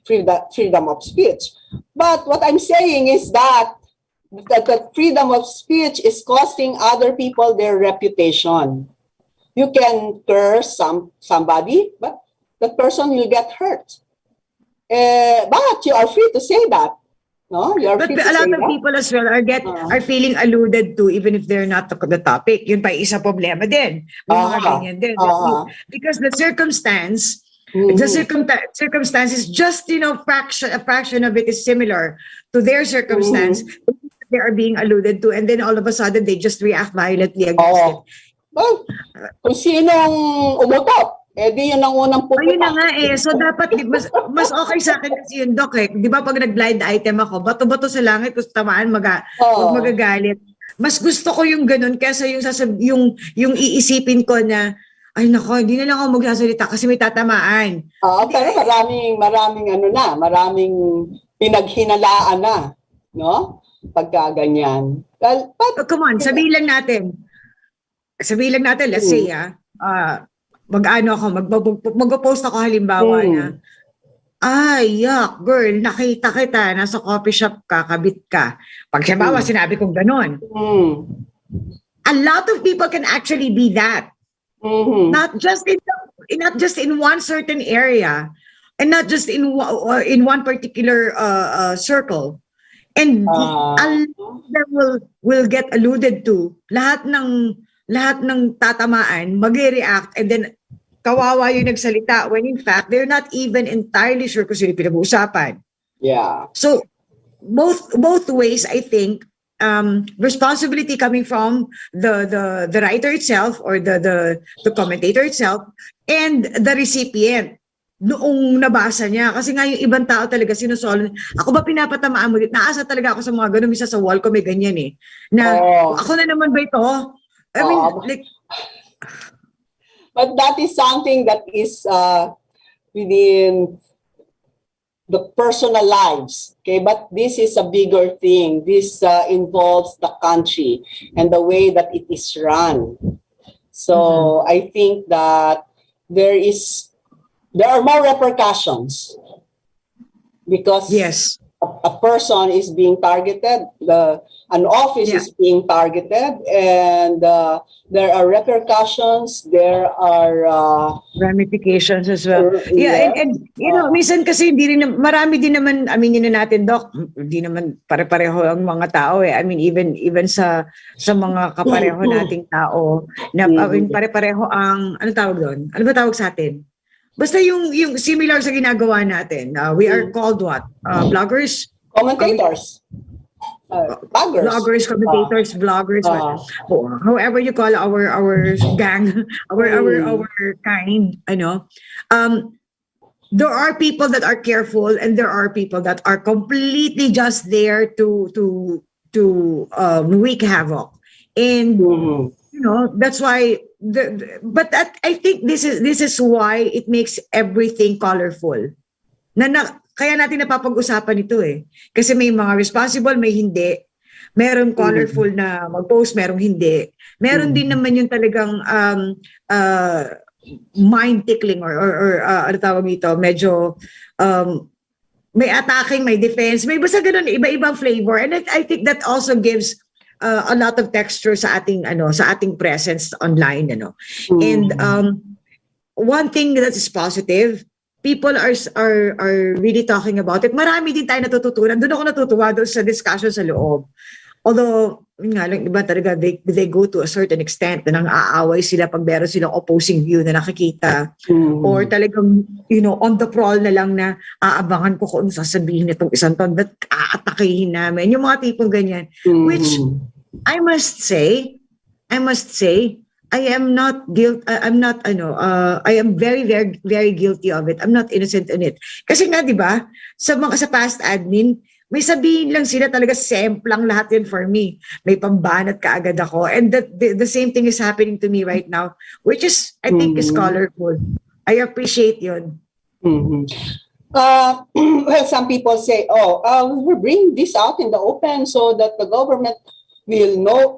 freedom of speech. But what I'm saying is that the freedom of speech is costing other people their reputation. You can curse somebody, but that person will get hurt. But you are free to say that. No, but a lot of people as well are feeling alluded to even if they're not the topic. Yun pa isa problema din. May mga ganyan din. Because the circumstance The circumstances, just, a fraction of it is similar to their circumstance. They are being alluded to, and then all of a sudden they just react violently against it. Well, kung sinong umutot, di yun ang unang puputok. Ayun na nga So dapat, mas okay sa akin kasi yun, Doc. Di ba pag nag-blind item ako, bato-bato sa langit, kung tamaan, huwag magagalit. Mas gusto ko yung ganun kaysa yung iisipin ko na, ay nako, hindi na lang ako magsasalita kasi may tatamaan. Pero maraming pinaghinalaan na, no? Pagka ganyan. Come on, sabihin lang natin, let's say, mag-post ako halimbawa na, yuck, girl, nakita kita, nasa coffee shop ka, kabit ka. Pag halimbawa, sinabi kong ganon. A lot of people can actually be that. Not just in one certain area, and not just in one particular circle. And a lot that will get alluded to. Lahat ng tatamaan, mag-react, and then kawawa yung nagsalita when in fact they're not even entirely sure kung sino pinag-uusapan. Yeah. So both ways, I think, responsibility coming from the writer itself or the commentator itself and the recipient noong nabasa niya. Kasi nga yung ibang tao talaga sinusolo. Ako ba pinapatamaan mo dito? Naasa talaga ako sa mga ganun. Misa sa wall ko may ganyan na ako na naman ba ito? I mean, like... But that is something that is within the personal lives, okay? But this is a bigger thing. This involves the country and the way that it is run. So I think that there are more repercussions because a person is being targeted, an office is being targeted, and there are repercussions, there are ramifications as well. And minsan kasi marami din naman, aminin na natin, Doc, hindi naman pare-pareho ang mga tao I mean, even sa mga kapareho nating tao, na pare-pareho ang, ano tawag doon? Ano ba tawag sa atin? Basta yung similar sa ginagawa natin. We are called what? Bloggers? Commentators. Bloggers, commentators, vloggers, however you call our gang, our kind, there are people that are careful and there are people that are completely just there to wreak havoc. And that's why I think this is why it makes everything colorful. Kaya natin napapag-usapan ito Kasi may mga responsible, may hindi. Meron colorful na mag-post, merong hindi. Meron din naman yung talagang mind-tickling or ano tawag dito, medyo may attacking, may defense, may basta ganun, iba-ibang flavor. And I think that also gives a lot of texture sa ating presence online And one thing that is positive, people are really talking about it. Marami din tayo natututunan. Doon ako natutuwa doon sa discussion sa loob. Although, iba talaga, they go to a certain extent na nang-aaway sila pag meron silang opposing view na nakikita. Or talagang, on the prowl na lang na aabangan ko kung sasabihin nitong isang taon, ba't aatakihin namin? Yung mga tipong ganyan. Which, I must say, I am not guilty. I am very, very, very guilty of it. I'm not innocent in it. Kasi nga, di ba, sa past admin, may sabihin lang sila talaga, semplang lahat yun for me. May pambanat kaagad ako. And the same thing is happening to me right now, which is, I think, is colorful. I appreciate yun. Well, some people say, we're bringing this out in the open so that the government will know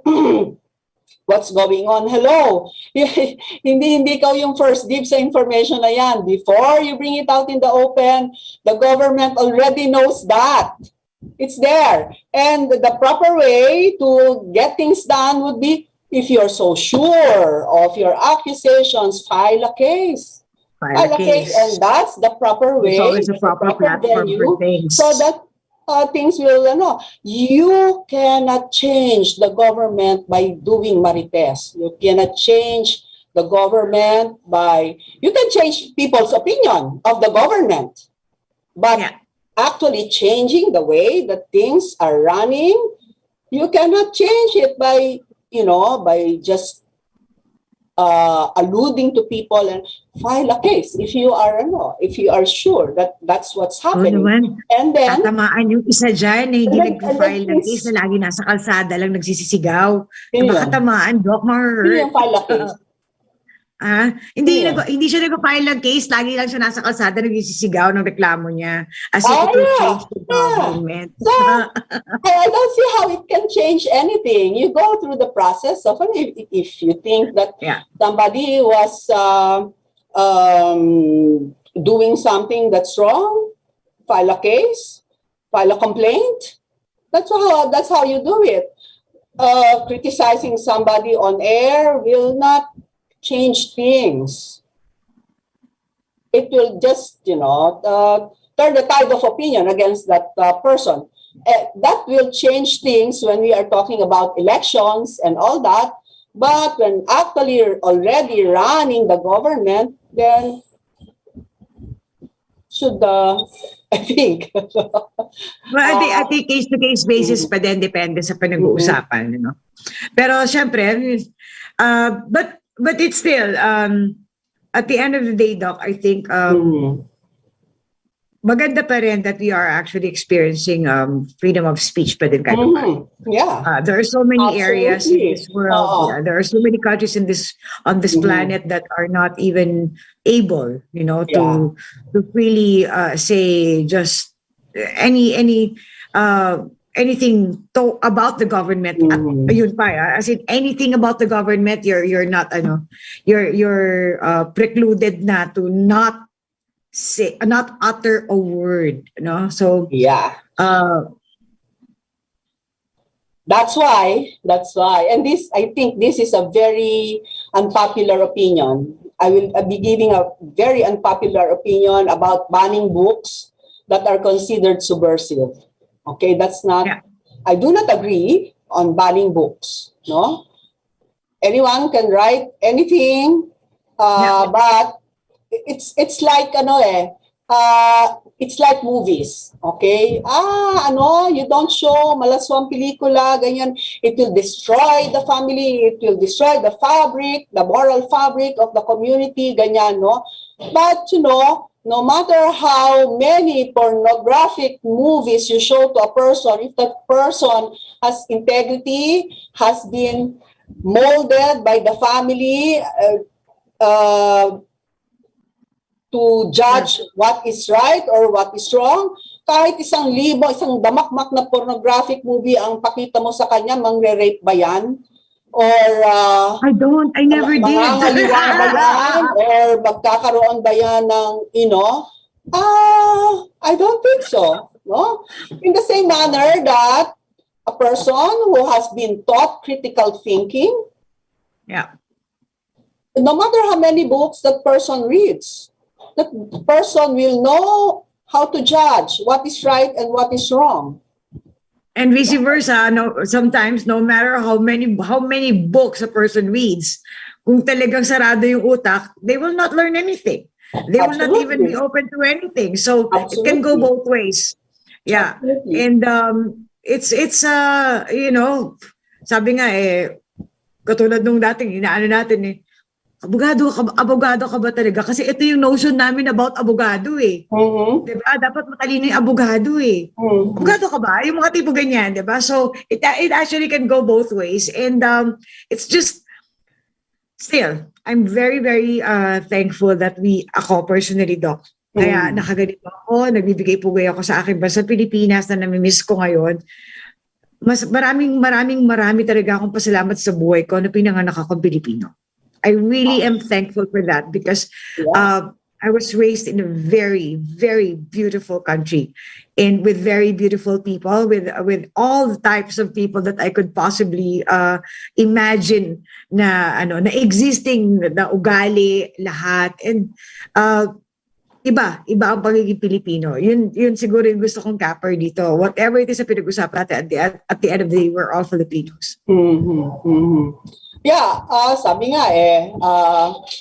what's going on. Hello, hindi ikaw yung first dib sa information na yan. Before you bring it out in the open, the government already knows that. It's there. And the proper way to get things done would be, if you're so sure of your accusations, file a case. File a case. And that's the proper way. It's always a proper platform for things. So that things will, you cannot change the government by doing marites. You cannot change the government by, you can change people's opinion of the government, but Yeah. actually changing the way that things are running, you cannot change it by, by just alluding to people and file a case if you are sure that that's what's Oo happening. naman. And then, Tatamaan yung isa dyan na hindi And then- nag-file and then ng case na lagi nasa kalsada lang nagsisisigaw. Baka yun. tamaan, Doc, Sino ma-hurt. yung file a case? Hindi Yeah. hindi siya nag-file ng case, lagi lang siya nasa kalsada nagsisisigaw ng reklamo niya as if Ah, it will yeah. change the Yeah. government. So, I don't see how it can change anything. You go through the process of, if you think that Yeah. somebody was doing something that's wrong, file a case, file a complaint. That's how you do it. Criticizing somebody on air will not change things. It will just, turn the tide of opinion against that person. That will change things when we are talking about elections and all that. But when actually you're already running the government, then should, I think. Well, I think case-to-case basis pa din, depende sa pinag-uusapan. Pero syempre, but it's still, at the end of the day, Doc, I think maganda pa rin that we are actually experiencing freedom of speech pa din kahit paano. Yeah. There are so many areas in Absolutely. this world. Yeah, there are so many countries on this planet that are not even able, to really say just anything about the government. Ayun pa, as in anything about the government, you're not you're precluded na to not utter a word. So Yeah. That's why, and I think this is a very unpopular opinion. I will be giving a very unpopular opinion about banning books that are considered subversive. Okay, that's not, I do not agree on banning books, no? Anyone can write anything, but it's like, it's like movies, okay? You don't show malaswang pelikula, ganyan. It will destroy the family, it will destroy the fabric, the moral fabric of the community, ganyan, no? But, no matter how many pornographic movies you show to a person, if that person has integrity, has been molded by the family, to judge what is right or what is wrong, kahit isang damakmak na pornographic movie ang pakita mo sa kanya, mangre-rape ba yan? Or I never did. Mangangaliwa ba yan? Or magkakaroon ba yan ng, I don't think so. No? In the same manner that a person who has been taught critical thinking, no matter how many books that person reads, that person will know how to judge what is right and what is wrong. And vice versa, sometimes no matter how many books a person reads, kung talagang sarado yung utak, they will not learn anything. They will not even be open to anything. So it can go both ways. Yeah. Absolutely. And it's sabi nga katulad nung dating inaano natin abogado ka ba talaga? Kasi ito yung notion namin about abogado Diba? Dapat matalino yung abogado Abogado ka ba? Yung mga tipo ganyan, diba? So, it actually can go both ways. And it's just, still, I'm very, very thankful that ako personally, Doc, kaya nakaganito ako, nagbibigay pugay ako sa aking bansa Pilipinas na namimiss ko ngayon. Mas marami talaga akong pasalamat sa buhay ko na pinanganak akong Pilipino. I really am thankful for that because I was raised in a very, very beautiful country and with very beautiful people, with all the types of people that I could possibly imagine na existing, na ugali, lahat. And iba ang pagiging Pilipino. Yun siguro yung gusto kong capper dito. Whatever it is na pinag-usapan natin, at the end of the day, we're all Filipinos. Yeah, sabi nga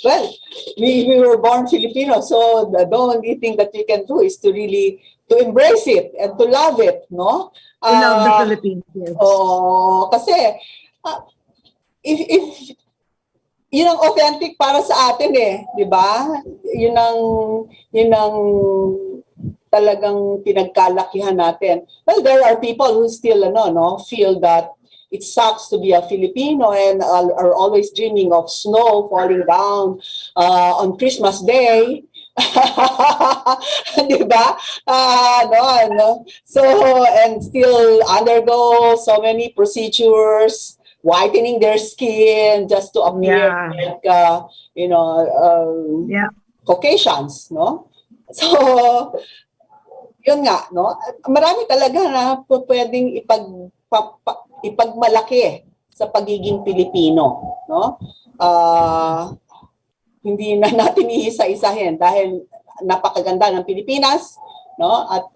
well, we were born Filipino, so the only thing that we can do is to really to embrace it and to love it, no? I love the Philippines. Yes. Kasi if yun ang authentic para sa atin di ba? Yun ang talagang pinagkalakihan natin. Well, there are people who still feel that it sucks to be a Filipino and are always dreaming of snow falling down on Christmas Day. Di ba? No. So, and still undergo so many procedures, whitening their skin just to appear like, Caucasians, no? So, yun nga, no? Marami talaga na pwedeng ipagmalaki sa pagiging Pilipino, no? Hindi na natin iisa-isahin dahil napakaganda ng Pilipinas, no? At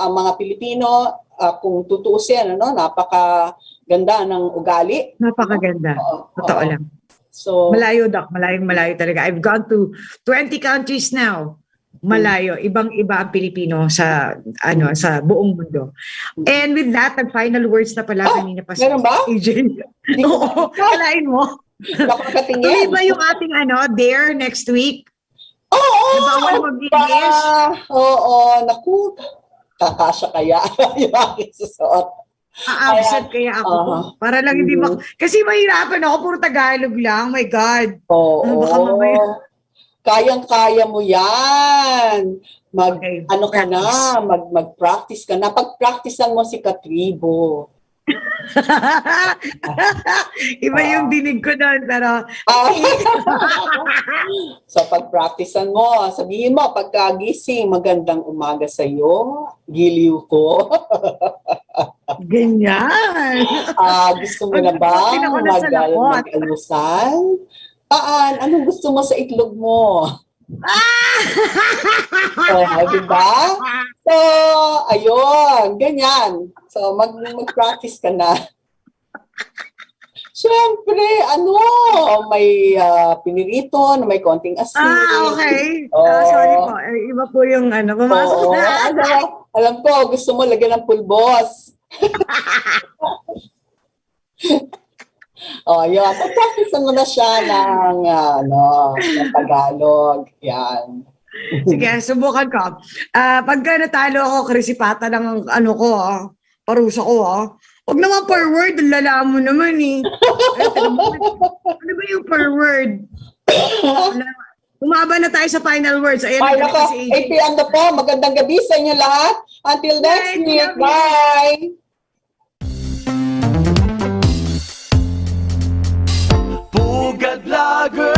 ang mga Pilipino, kung tutuusin, napakaganda ng ugali. Napakaganda. Totoo lang. So, malayo, Doc. Malayo talaga. I've gone to 20 countries now. Malayo. Ibang-iba ang Pilipino sa buong mundo. And with that, ang-final words na pala kanina pa meron ba? AJ. Oo, kalain mo. Tuloy ba yung ating dare next week? Oo! Bawal mag-English? Oo, naku. Kakasya kaya yung aking susuot. Absent kaya ako. Para lang hindi kasi mahirapan ako, puro Tagalog lang. My God. Oo. Baka mamaya. Kayang-kaya mo yan. Mag-practice ka na. Pag-practicean mo si Katribo. Iba yung dinig ko doon, pero so pag-practicean mo, sabihin mo, pagkagising, magandang umaga sa'yo, giliw ko. Ganyan. Gusto mo na ba mag-almusal? Anong gusto mo sa itlog mo? Diba? So, ayun, ganyan. So, mag-practice ka na. Siyempre, may pinirito na may konting asin. Okay. Sorry po. Iba po yung pumasok na. Alam ko, gusto mo lagyan ng pulbos. Yun. Pag-practice mo na siya ng Tagalog. Yan. Sige, subukan ko. Pagka natalo ako, krisipata ng parusa ko, Huwag naman per word, ang lala mo naman eh. Ano ba yung per word? Umaba na tayo sa final words. Ayan, ay, nako, 8 p.m. na po. Magandang gabi sa inyo lahat. Until next week. Bye! Pugad Vlogger.